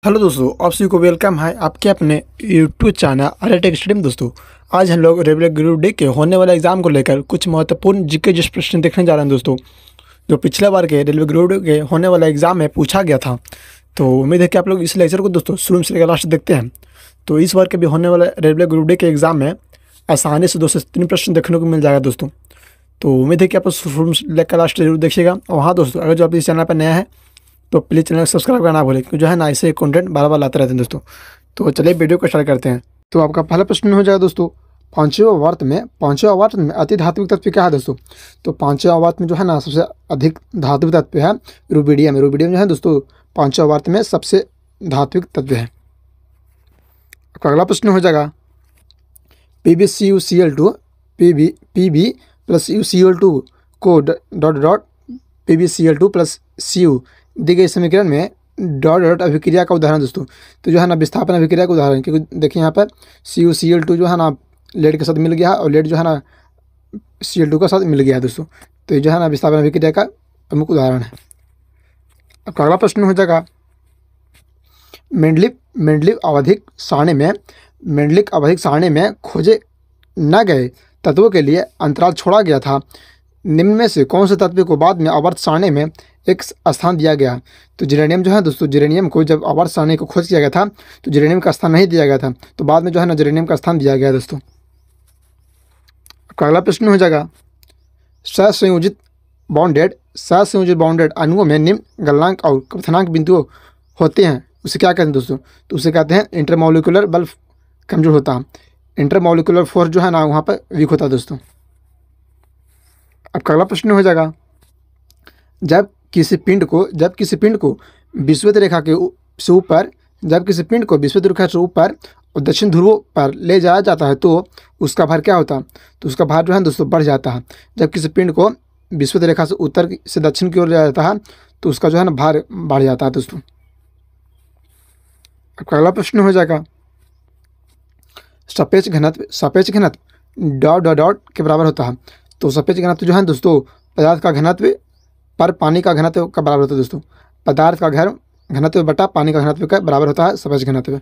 Hello दोस्तों, आप सभी को वेलकम है आपके अपने यूट्यूब चैनल अरे टेक स्टडी में। दोस्तों आज हम लोग रेलवे ग्रुप डी के होने वाले एग्जाम को लेकर कुछ महत्वपूर्ण जीके जिस प्रश्न देखने जा रहे हैं। दोस्तों जो पिछले बार के रेलवे ग्रुप डी के होने वाला एग्जाम में पूछा गया था, तो उम्मीद है कि आप लोग इस लेक्चर को दोस्तों शुरू से लेकर लास्ट देखते हैं। तो इस बार के भी होने वाले रेलवे ग्रुप डी के एग्जाम में आसानी से 2 से 3 प्रश्न देखने को मिल जाएगा दोस्तों। तो उम्मीद है कि आप शुरू से लेकर लास्ट जरूर देखिएगा। और हाँ दोस्तों, अगर जो आप इस चैनल पर नया है तो प्लीज़ चैनल को सब्सक्राइब करना ना भूलें, क्योंकि जो है ना ऐसे कंटेंट बार-बार लाते रहते हैं दोस्तों। तो चलिए वीडियो को स्टार्ट करते हैं। तो आपका पहला प्रश्न हो जाएगा दोस्तों, पांचवें वर्त में अति धात्विक तत्व क्या है दोस्तों। तो पांचवें वर्त में जो है ना सबसे अधिक धात्विक तत्व है रुबिडियम। रुबिडियम जो है दोस्तों पांचवें वर्त में सबसे धात्विक तत्व है। आपका अगला प्रश्न हो जाएगा PbCuCl2 Pb plus UCl2 co dot PbCl2 plus Cu दी गई समीकरण में डॉट अभिक्रिया का उदाहरण दोस्तों। तो जो है ना विस्थापन अभिक्रिया का उदाहरण, क्योंकि देखिए यहाँ पर CuCl2 जो है ना लेड के साथ मिल गया और लेड जो है ना Cl2 के साथ मिल गया है दोस्तों। तो ये जो है ना विस्थापन अभिक्रिया का प्रमुख उदाहरण है। अब अगला प्रश्न हो जाएगा मेंडलीव आवधिक सारणी में खोजे न गए तत्वों के लिए अंतराल छोड़ा गया था। निम्न में से कौन से तत्व को बाद में आवर्त सारणी में एक स्थान दिया गया। तो यूरेनियम जो है दोस्तों, यूरेनियम को जब आवर्त सारणी को खोज किया गया था तो यूरेनियम का स्थान नहीं दिया गया था, तो बाद में जो है ना यूरेनियम का स्थान दिया गया दोस्तों। अगला प्रश्न हो जाएगा सहसंयोजित बॉन्डेड अणुओं में निम्न गलनांक और क्वथनांक बिंदु होते हैं, उसे क्या कहते हैं दोस्तों। तो उसे कहते हैं इंटरमोलिकुलर बल कमजोर होता है। इंटरमोलिकुलर फोर्स जो है ना वहाँ पर वीक होता है दोस्तों। अब अगला प्रश्न हो जाएगा जब किसी पिंड को विषुवत रेखा से ऊपर और दक्षिण ध्रुवों पर ले जाया जाता है तो उसका भार क्या होता है। तो उसका भार जो है दोस्तों बढ़ जाता है। जब किसी पिंड को विषुवत रेखा से उत्तर से दक्षिण की ओर ले जाया जाता है तो उसका जो है ना भार बढ़ जाता है दोस्तों। अगला प्रश्न हो जाएगा सापेक्ष घनत्व डॉट के बराबर होता है। तो सापेक्ष घनत्व जो है दोस्तों पदार्थ का घनत्व पर पानी का घनत्व का बराबर होता है दोस्तों। पदार्थ का घनत्व बटा पानी का घनत्व का बराबर होता है सापेक्ष घनत्व।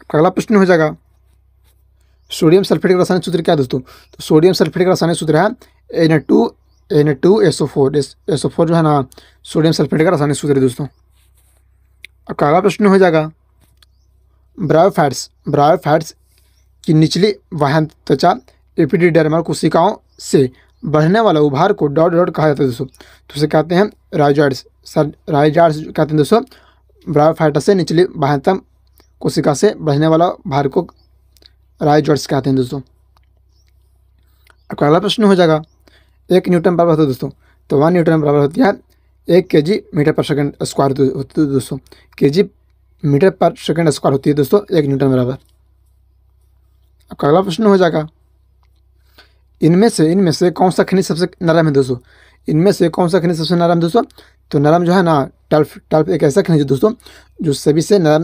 अगला प्रश्न हो जाएगा सोडियम सल्फेट का रासायनिक सूत्र क्या है दोस्तों। तो सोडियम सल्फेट का रासायनिक सूत्र है Na2SO4। SO4 जो है ना सोडियम सल्फेट का रासायनिक सूत्र है दोस्तों। अगला प्रश्न हो जाएगा ब्रायोफाइट्स की निचली बाह्य त्वचा एपिडीडर्मल कोशिकाओं से बढ़ने वाला उभार को डॉट कहा जाता है दोस्तों। तो उसे कहते हैं राइजॉइड्स कहते हैं दोस्तों। ब्रायोफाइट्स से निचली बाह्यतम कोशिका से बढ़ने वाला भार को राइजॉइड्स कहते हैं दोस्तों। अगला प्रश्न हो जाएगा 1 न्यूटन बराबर होता है दोस्तों। तो 1 न्यूटन बराबर होती है 1 kg मीटर पर सेकंड स्क्वायर होती है दोस्तों। kg मीटर पर सेकंड स्क्वायर होती है दोस्तों 1 न्यूटन बराबर। अगला प्रश्न हो जाएगा इनमें से कौन सा खनिज सबसे नरम है दोस्तों। इनमें से कौन सा खनिज सबसे नरम दोस्तों। तो नरम जो है ना टल्फ एक ऐसा खनिज है दोस्तों जो सभी से नरम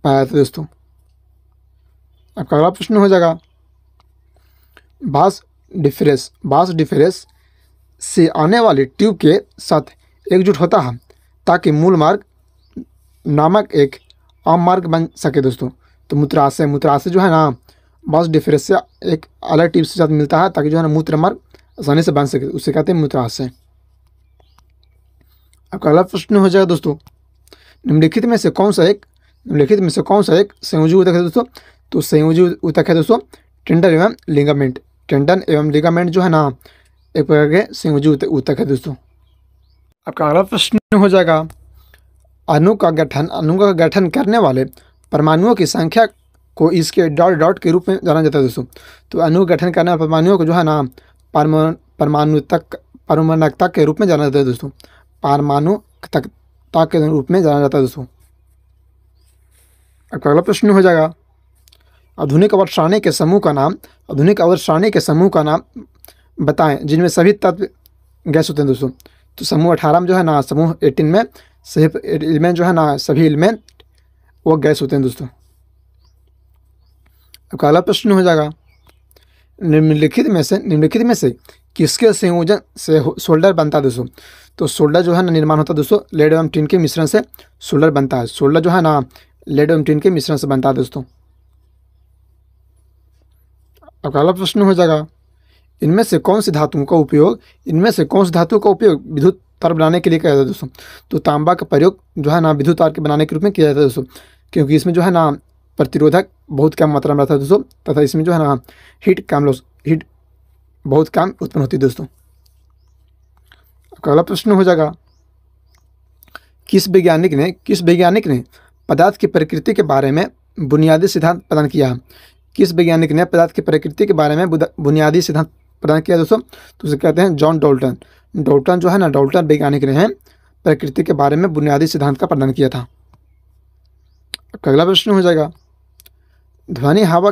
पाया जाता है दोस्तों। आपका अगला प्रश्न हो जाएगा बास डिफरेंस से आने वाली ट्यूब के साथ एकजुट होता है ताकि मूल मार्ग नामक एक आम मार्ग बन सके दोस्तों। तो मूत्राशय जो है ना बास डिफरेंस से एक अलग ट्यूब के साथ मिलता है ताकि जो है ना मूत्र मार्ग आसानी से बन सके, उसे कहते हैं मूत्राशय। आपका अगला प्रश्न हो जाएगा दोस्तों निम्नलिखित में से कौन सा एक संयोजी ऊतक है दोस्तों। तो संयोजी ऊतक है दोस्तों टेंडन एवं लिगामेंट जो है ना एक प्रकार के संयोजी ऊतक है दोस्तों। आपका अगला प्रश्न हो जाएगा अणु का गठन करने वाले परमाणुओं की संख्या को इसके डॉट के रूप में जाना जाता है दोस्तों। तो अणु गठन करने वाले परमाणुओं को जो है ना परमाणुकता के रूप में जाना जाता है दोस्तों। परमाणुकता के रूप में जाना जाता है दोस्तों। अगला प्रश्न हो जाएगा आधुनिक आवर्त सारणी के समूह का नाम बताएं जिनमें सभी तत्व गैस होते हैं दोस्तों। तो समूह 18 में जो है ना समूह 18 में सभी एलिमेंट जो है ना सभी एलिमेंट वो गैस होते हैं दोस्तों। अगला प्रश्न हो जाएगा निम्नलिखित में से किसके संयोजन से सोल्डर बनता है दोस्तों। तो सोल्डर जो है ना निर्माण होता है दोस्तों लेड एवं टिन के मिश्रण से सोल्डर बनता है। सोल्डर जो है ना लेड एवं टिन के मिश्रण से बनता है दोस्तों। अब अगला प्रश्न हो जाएगा, इनमें से कौन सी धातुओं का उपयोग विद्युत तार बनाने के लिए किया जाता है दोस्तों? तो तांबा का प्रयोग जो है ना विद्युत तार के बनाने के रूप में किया जाता है दोस्तों, क्योंकि इसमें जो है ना प्रतिरोधक बहुत कम मात्रा में रहता है दोस्तों, तथा इसमें जो है ना हीट बहुत कम उत्पन्न होती है दोस्तों। अगला प्रश्न हो जाएगा, किस वैज्ञानिक ने पदार्थ की प्रकृति के बारे में बुनियादी सिद्धांत प्रदान किया? किस वैज्ञानिक ने पदार्थ की प्रकृति के बारे में बुनियादी सिद्धांत प्रदान किया दोस्तों? तो उसे कहते हैं जॉन डाल्टन। डाल्टन जो है ना डाल्टन वैज्ञानिक ने प्रकृति के बारे में बुनियादी सिद्धांत का प्रदान किया था। अगला प्रश्न हो जाएगा, ध्वनि हवा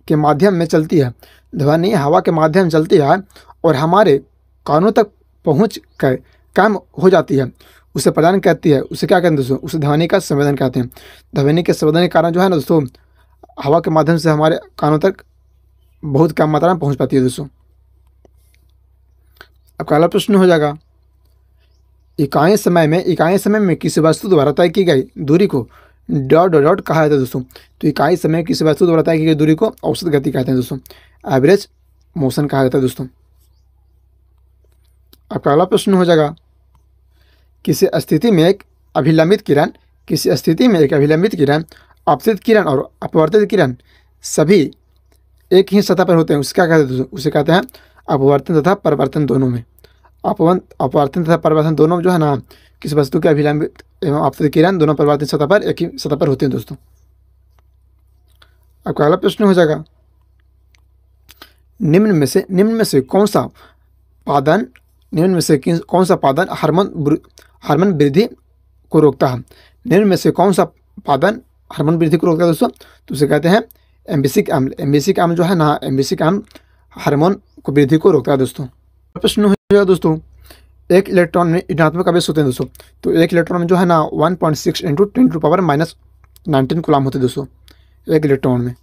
के माध्यम में चलती है। ध्वनि हवा के माध्यम चलती है और हमारे कानों तक पहुँच कर कम हो जाती है, उसे प्रदान करती है। उसे क्या कहते हैं दोस्तों? उसे ध्वनि का संवेदन कहते हैं। ध्वनि के संवेदन के कारण जो है ना दोस्तों हवा के माध्यम से हमारे कानों तक बहुत कम मात्रा में पहुँच पाती है दोस्तों। अब अगला प्रश्न हो जाएगा, इकाई समय में किसी वस्तु द्वारा तय की गई दूरी को डॉट डॉट डॉट कहा जाता है दोस्तों। तो इकाई समय किसी वस्तु द्वारा तय की गई दूरी को औसत गति कहते हैं दोस्तों, एवरेज मोशन कहा जाता है दोस्तों। अब अगला प्रश्न हो जाएगा, किसी स्थिति में एक अभिलंबित किरण आपतित किरण और अपवर्तित किरण सभी एक ही सतह पर होते हैं, उसे क्या कहते हैं दोस्तों? उसे कहते हैं अपवर्तन तथा परिवर्तन दोनों में। अपवर्तन तथा परिवर्तन दोनों में जो है ना किसी वस्तु के अभिलंबित एवं आपतित किरण दोनों परिवर्तित सतह पर एक ही सतह पर होते हैं दोस्तों। अब अगला प्रश्न हो जाएगा, निम्न में से कौन सा पादन हार्मोन वृद्धि को रोकता है? निम्न में से कौन सा पादन हार्मोन वृद्धि को रोकता है दोस्तों? तो उसे कहते हैं एम्बिसिक अम्ल। एम्बिसिक अम्ल जो है ना एम्बिसिक अम्ल हार्मोन को वृद्धि को रोकता है दोस्तों। प्रश्न हो जाएगा दोस्तों, एक इलेक्ट्रॉन में ऋणात्मक आवेश होते हैं दोस्तों। तो एक इलेक्ट्रॉन में जो है ना 1.6 × 10⁻⁻19 कूलम होते हैं दोस्तों एक इलेक्ट्रॉन में।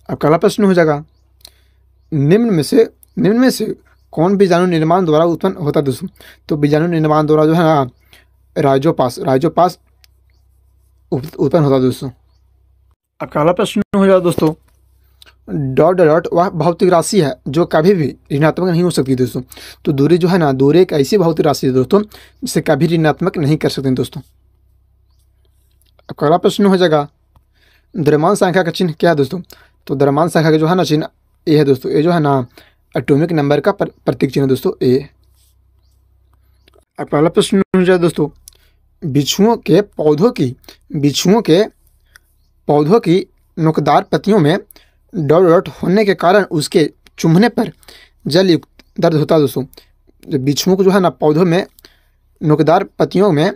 अब अगला प्रश्न हो जाएगा, निम्न में से कौन बीजाणु निर्माण द्वारा उत्पन्न होता है दोस्तों? तो बीजाणु निर्माण द्वारा जो है ना राइजोपास उत्पन्न होता है दोस्तों। अब अगला प्रश्न हो जाएगा दोस्तों, डॉट डॉट वह भौतिक राशि है जो कभी भी ऋणात्मक नहीं हो सकती दोस्तों। तो दूरी जो है ना दूरी एक ऐसी भौतिक राशि है दोस्तों जिसे कभी ऋणात्मक नहीं कर सकते दोस्तों। अब अगला प्रश्न हो जाएगा, द्रव्यमान संख्या का चिन्ह क्या है दोस्तों? तो द्रव्यमान संख्या का जो है ना चिन्ह ए है दोस्तों। ए जो है ना एटॉमिक नंबर का प्रतीक चिन्ह दोस्तों ए। अब पहला प्रश्न हो जाए दोस्तों, बिच्छुओं के पौधों की नोकदार पत्तियों में डॉट डॉट होने के कारण उसके चुभने पर जल युक्त दर्द होता है दोस्तों। जब बिच्छुओं को जो है ना पौधों में नोकदार पत्तियों में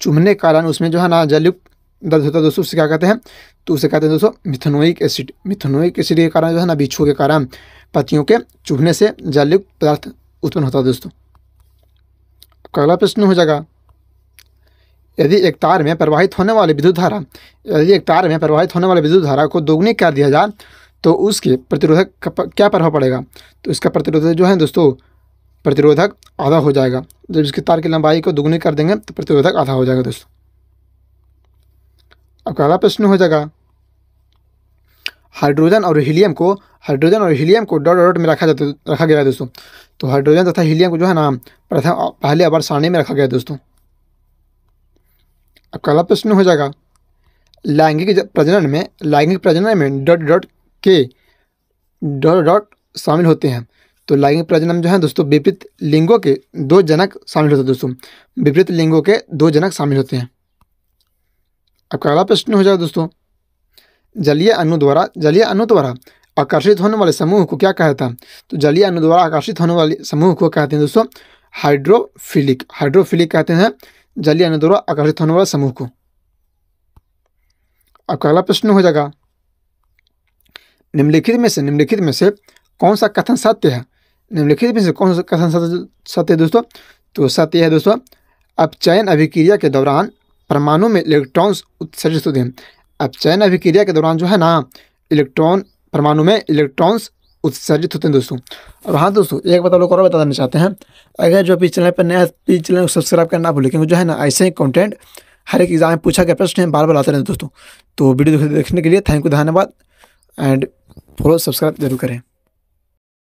चुभने के कारण उसमें जो है ना जल युक्त दर्द होता है दोस्तों, उसे क्या कहते हैं? तो उसे कहते हैं दोस्तों मिथेनोइक एसिड। मिथेनोइक एसिड के कारण जो है ना बिच्छुओं के कारण पत्तियों के चुभने से जल युक्त पदार्थ उत्पन्न होता है दोस्तों। अगला प्रश्न हो जाएगा, यदि एक तार में प्रवाहित होने वाली विद्युत धारा को दोगुनी कर दिया जाए तो उसके प्रतिरोधक का क्या प्रभाव पड़ेगा? तो इसका प्रतिरोधक जो है दोस्तों प्रतिरोधक आधा हो जाएगा। जब इसकी तार की लंबाई को दोगुनी कर देंगे तो प्रतिरोधक आधा हो जाएगा दोस्तों। अब अगला प्रश्न हो जाएगा, हाइड्रोजन और हीलियम को डॉट डॉट में रखा गया है दोस्तों। तो हाइड्रोजन तथा हीलियम को जो है ना पहले आवर्त सारणी में रखा गया है दोस्तों। अब अगला प्रश्न हो जाएगा, लैंगिक प्रजनन में डॉट डॉट शामिल होते हैं। तो लैंगिक प्रजनन जो है दोस्तों विपरीत लिंगों के दो जनक शामिल होते हैं दोस्तों। विपरीत लिंगों के दो जनक शामिल होते हैं। अब अगला प्रश्न हो जाएगा दोस्तों, जलीय अणु द्वारा आकर्षित होने वाले समूह को क्या कहता है? तो जलीय अणु द्वारा आकर्षित होने वाले समूह को कहते हैं दोस्तों हाइड्रोफिलिक कहते हैं जलीय अणु द्वारा आकर्षित होने वाले समूह को। अब अगला प्रश्न हो जाएगा, निम्नलिखित में से कौन सा कथन सत्य है? सत्य है दोस्तों? तो सत्य है दोस्तों, अपचयन अभिक्रिया के दौरान परमाणु में इलेक्ट्रॉन्स उत्सर्जित होते हैं। अपचयन अभिक्रिया के दौरान जो है ना परमाणु में इलेक्ट्रॉन्स उत्सर्जित होते हैं दोस्तों। और हाँ दोस्तों, एक बात आप लोग को और बता देना चाहते हैं, अगर जो पीछे चैनल पर नया, प्लीज चैनल को सब्सक्राइब करना भूलें, क्योंकि जो है ना ऐसे ही कंटेंट हर एक एग्जाम में पूछा गया प्रश्न है, बार बार आते रहते हैं दोस्तों। तो वीडियो देखने के लिए थैंक यू, धन्यवाद, एंड फॉलो सब्सक्राइब जरूर करें।